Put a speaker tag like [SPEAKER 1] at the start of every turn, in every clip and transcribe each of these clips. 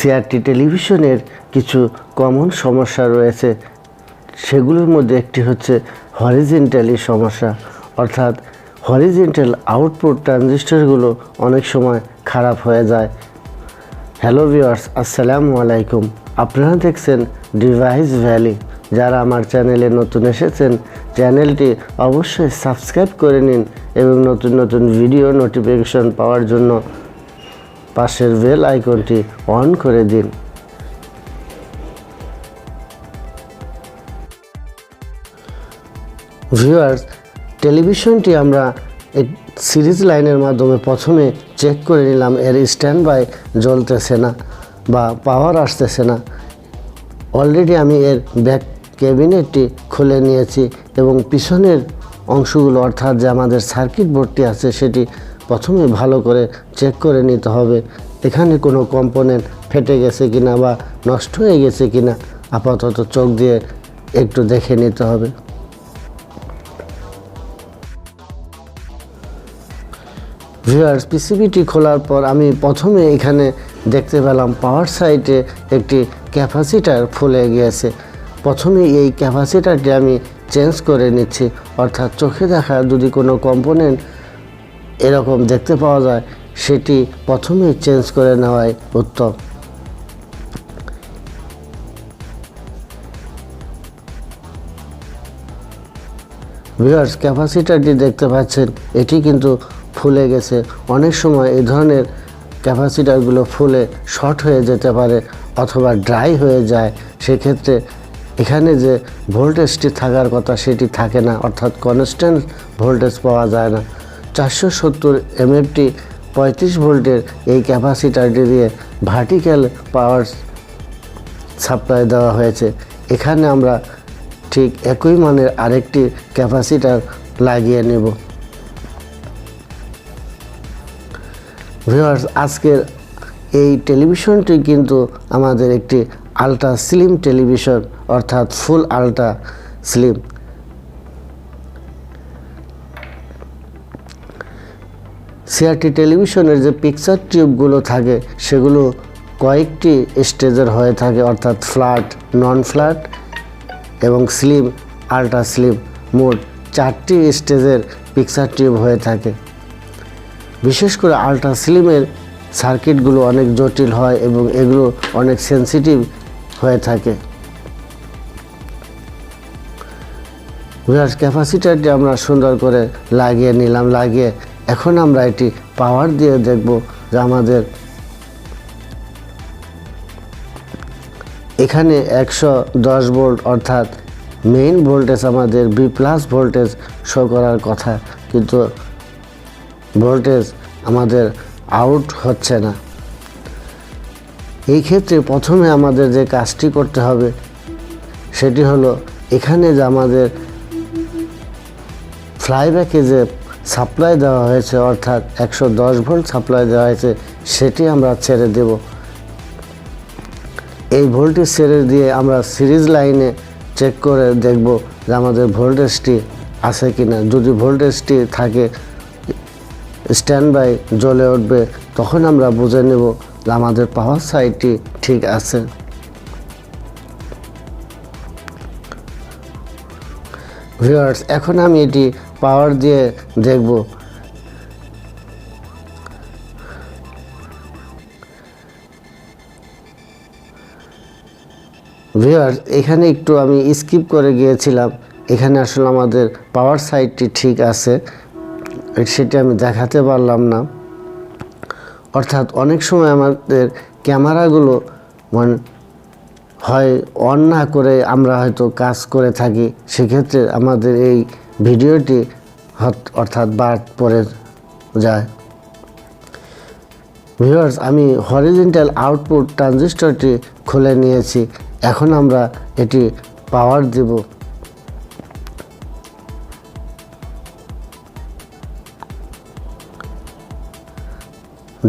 [SPEAKER 1] CRT টেলিভিশনের কিছু common সমস্যা রয়েছে। সেগুলোর মধ্যে একটি হচ্ছে হরিজেন্টালি সমস্যা, অর্থাৎ হরিজেন্টাল আউটপুট ট্রানজিস্টরগুলো অনেক সময় খারাপ হয়ে যায়। হ্যালো ভিউয়ার্স, আসসালামু আলাইকুম। আপনারা দেখছেন ডিভাইস ভ্যালি। যারা আমার চ্যানেলে নতুন এসেছেন, চ্যানেলটি অবশ্যই সাবস্ক্রাইব করে নিন এবং নতুন নতুন ভিডিও নোটিফিকেশন পাওয়ার জন্য পাশের বেল আইকনটি অন করে দিন। ভিউয়ার্স, টেলিভিশনটি আমরা সিরিজ লাইনের মাধ্যমে প্রথমে চেক করে নিলাম এর স্ট্যান্ড বাই জ্বলতেছে না বা পাওয়ার আসতেছে না। অলরেডি আমি এর ব্যাক ক্যাবিনেটটি খুলে নিয়েছি এবং পিছনের অংশগুলো অর্থাৎ যে আমাদের সার্কিট বোর্ডটি আছে সেটি প্রথমে ভালো করে চেক করে নিতে হবে। এখানে কোনো কম্পোনেন্ট ফেটে গেছে কিনা বা নষ্ট হয়ে গেছে কিনা আপাতত চোখ দিয়ে একটু দেখে নিতে হবে। ভিউয়ার্স, পিসিবিটি খোলার পর আমি প্রথমে এখানে দেখতে পেলাম পাওয়ার সাইডে একটি ক্যাপাসিটার ফুলে গিয়েছে। প্রথমে এই ক্যাপাসিটারটি আমি চেঞ্জ করে নিচ্ছি, অর্থাৎ চোখে দেখা যদি কোনো কম্পোনেন্ট এরকম দেখতে পাওয়া যায় সেটি প্রথমে চেঞ্জ করে নেওয়াই উত্তম। ভিউয়ার্স, ক্যাপাসিটারটি দেখতে পাচ্ছেন এটি কিন্তু ফুলে গেছে। অনেক সময় এই ধরনের ক্যাপাসিটারগুলো ফুলে শর্ট হয়ে যেতে পারে অথবা ড্রাই হয়ে যায়। সেক্ষেত্রে এখানে যে ভোল্টেজটি থাকার কথা সেটি থাকে না, অর্থাৎ কনস্ট্যান্ট ভোল্টেজ পাওয়া যায় না। 470 mFটি 35 ভোল্টের এই ক্যাপাসিটারটি দিয়ে ভার্টিক্যাল পাওয়ার সাপ্লাই দেওয়া হয়েছে। এখানে আমরা ঠিক একই মানের আরেকটি ক্যাপাসিটার লাগিয়ে নেব। ভিউয়ার্স, আজকের এই টেলিভিশনটি কিন্তু আমাদের একটি আলট্রা স্লিম টেলিভিশন, অর্থাৎ ফুল আলট্রা স্লিম। CRT টেলিভিশনের যে পিকচার টিউবগুলো থাকে সেগুলো কয়েকটি স্টেজের হয়ে থাকে, অর্থাৎ ফ্ল্যাট, নন ফ্ল্যাট এবং স্লিম, আলট্রা স্লিম, মোট 4টি স্টেজের পিকচার টিউব হয়ে থাকে। বিশেষ করে আলট্রা স্লিমের সার্কিটগুলো অনেক জটিল হয় এবং এগুলো অনেক সেন্সিটিভ হয়ে থাকে। ভিউয়ার্স, ক্যাপাসিটারটি আমরা সুন্দর করে লাগিয়ে নিলাম। লাগিয়ে এখন আমরা এটি পাওয়ার দিয়ে দেখব যে আমাদের এখানে 110 ভোল্ট অর্থাৎ মেইন ভোল্টেজ আমাদের B+ ভোল্টেজ শো করার কথা, কিন্তু ভোল্টেজ আমাদের আউট হচ্ছে না। এই ক্ষেত্রে প্রথমে আমাদের যে কাজটি করতে হবে সেটি হলো এখানে যে আমাদের ফ্লাইব্যাকে যে সাপ্লাই দেওয়া হয়েছে অর্থাৎ 110 ভোল্ট সাপ্লাই দেওয়া হয়েছে সেটি আমরা ছেড়ে দেব। এই ভোল্টেজ ছেড়ে দিয়ে আমরা সিরিজ লাইনে চেক করে দেখব যে আমাদের ভোল্টেজটি আছে কিনা। যদি ভোল্টেজটি থাকে স্ট্যান্ড বাই জ্বলে উঠবে, তখন আমরা বুঝে নেব যে আমাদের পাওয়ার সাইডটি ঠিক আছে। ভিউয়ার্স, এখন আমি এটি পাওয়ার দিয়ে দেখব। ভিউয়ার্স, এখানে একটু আমি স্কিপ করে গিয়েছিলাম। এখানে আসলে আমাদের পাওয়ার সাইডটি ঠিক আছে, সেটি আমি দেখাতে পারলাম না। অর্থাৎ অনেক সময় আমাদের ক্যামেরাগুলো হয় অন না করে আমরা হয়তো কাজ করে থাকি, সেক্ষেত্রে আমাদের এই ভিডিওটি অর্থাৎ বাদ পড়ে যায়। ভিউয়ার্স, আমি হরিজেন্টাল আউটপুট ট্রানজিস্টরটি খুলে নিয়েছি। এখন আমরা এটি পাওয়ার দেব।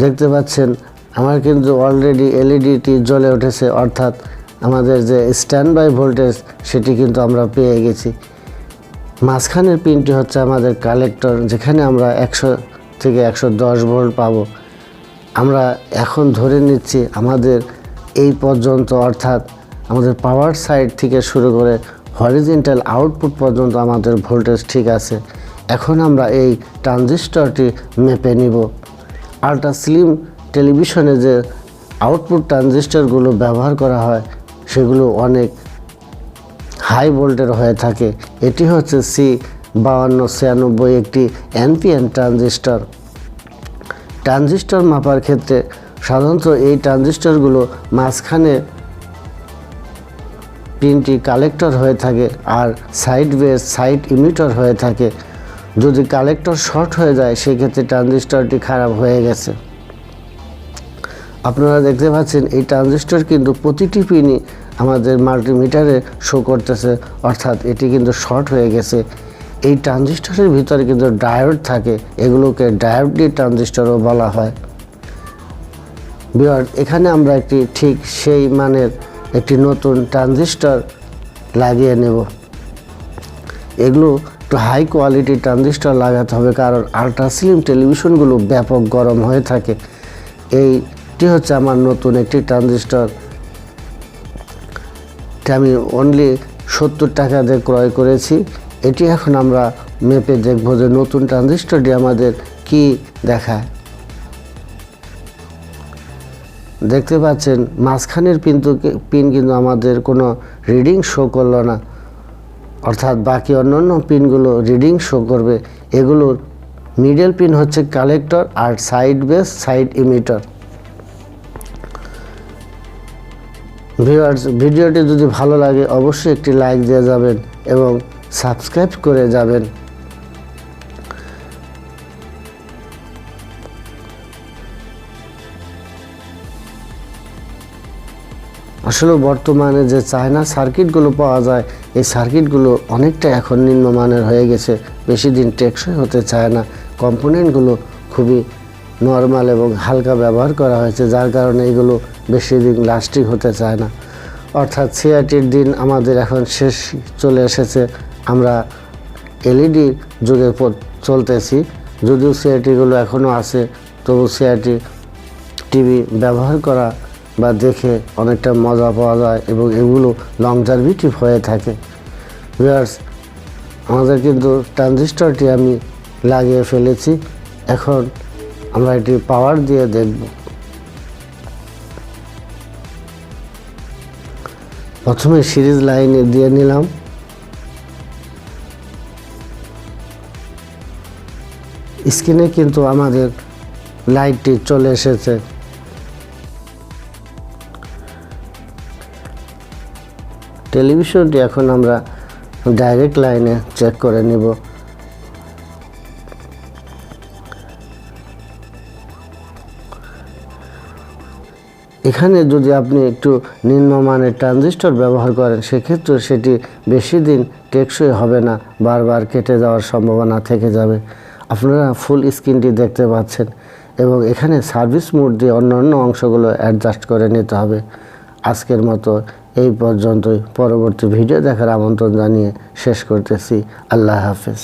[SPEAKER 1] দেখতে পাচ্ছেন আমার কিন্তু অলরেডি এলইডিটি জ্বলে উঠেছে, অর্থাৎ আমাদের যে স্ট্যান্ড বাই ভোল্টেজ সেটি কিন্তু আমরা পেয়ে গেছি। মাঝখানের পিনটি হচ্ছে আমাদের কালেক্টর, যেখানে আমরা 100 থেকে 110 ভোল্ট পাবো। আমরা এখন ধরে নিচ্ছি আমাদের এই পর্যন্ত, অর্থাৎ আমাদের পাওয়ার সাইড থেকে শুরু করে হরিজেন্টাল আউটপুট পর্যন্ত আমাদের ভোল্টেজ ঠিক আছে। এখন আমরা এই ট্রানজিস্টরটি মেপে নিব। আল্ট্রাস্লিম টেলিভিশনে যে আউটপুট ট্রানজিস্টরগুলো ব্যবহার করা হয় সেগুলো অনেক হাই ভোল্টের হয়ে থাকে। এটি হচ্ছে C5296 একটি এনপিএন ট্রানজিস্টর। ট্রানজিস্টর মাপার ক্ষেত্রে সাধারণত এই ট্রানজিস্টরগুলো মাঝখানে পিনটি কালেক্টর হয়ে থাকে আর সাইড বেস সাইড ইমিটার হয়ে থাকে। যদি কালেক্টর শর্ট হয়ে যায় সেক্ষেত্রে ট্রানজিস্টরটি খারাপ হয়ে গেছে। আপনারা দেখতে পাচ্ছেন এই ট্রানজিস্টর কিন্তু প্রতিটি পিনই আমাদের মাল্টিমিটারে শো করতেছে, অর্থাৎ এটি কিন্তু শর্ট হয়ে গেছে। এই ট্রানজিস্টরের ভিতরে কিন্তু ডায়োড থাকে, এগুলোকে ডায়োডি ট্রানজিস্টরও বলা হয়। ভিউয়ার্স, এখানে আমরা একটি ঠিক সেই মানের একটি নতুন ট্রানজিস্টর লাগিয়ে নেব। এগুলো একটু হাই কোয়ালিটি ট্রানজিস্টর লাগাতে হবে, কারণ আল্ট্রাস্লিম টেলিভিশনগুলো ব্যাপক গরম হয়ে থাকে। এইটি হচ্ছে আমার নতুন একটি ট্রানজিস্টর। আমি অনলি 70 টাকা দিয়ে ক্রয় করেছি। এটি এখন আমরা মেপে দেখব যে নতুন ট্রানজিস্টরটি আমাদের কি দেখায়। দেখতে পাচ্ছেন মাঝখানের পিন কিন্তু আমাদের কোনো রিডিং শো করলো না, অর্থাৎ বাকি অন্যান্য পিনগুলো রিডিং শো করবে। এগুলোর মিডল পিন হচ্ছে কালেক্টর আর side base side emitter. Viewers, ভিডিওটি যদি ভালো লাগে অবশ্যই একটি লাইক দিয়ে যাবেন এবং সাবস্ক্রাইব করে যাবেন। আসলে বর্তমানে যে চায়না সার্কিটগুলো পাওয়া যায় এই সার্কিটগুলো অনেকটা এখন নিম্নমানের হয়ে গেছে, বেশি দিন টেকসই হতে চায় না। কম্পোনেন্টগুলো খুবই নর্মাল এবং হালকা ব্যবহার করা হয়েছে, যার কারণে এগুলো বেশি দিন লাস্টিং হতে চায় না। অর্থাৎ CRTর দিন আমাদের এখন শেষ চলে এসেছে। আমরা এলইডি যুগে চলতেছি। যদিও CRTগুলো এখনও আছে, তবু CRT টিভি ব্যবহার করা বা দেখে অনেকটা মজা পাওয়া যায় এবং এগুলো লংজারভিটিভ হয়ে থাকে। ভিউয়ার্স, আমাদের কিন্তু ট্রানজিস্টরটি আমি লাগিয়ে ফেলেছি। এখন আমরা এটি পাওয়ার দিয়ে দেখব। প্রথমে সিরিজ লাইনে দিয়ে নিলাম। স্ক্রিনে কিন্তু আমাদের লাইটটি চলে এসেছে। টেলিভিশনটি এখন আমরা ডাইরেক্ট লাইনে চেক করে নিব। এখানে যদি আপনি একটু নিম্নমানের ট্রানজিস্টর ব্যবহার করেন সেক্ষেত্রে সেটি বেশি দিন টেকসই হবে না, বারবার কেটে যাওয়ার সম্ভাবনা থেকে যাবে। আপনারা ফুল স্ক্রিনটি দেখতে পাচ্ছেন এবং এখানে সার্ভিস মোড দিয়ে অন্যান্য অংশগুলো অ্যাডজাস্ট করে নিতে হবে। আজকের মতো এই পর্যন্তই। পরবর্তী ভিডিও দেখার আমন্ত্রণ জানিয়ে শেষ করতেছি। আল্লাহ হাফেজ।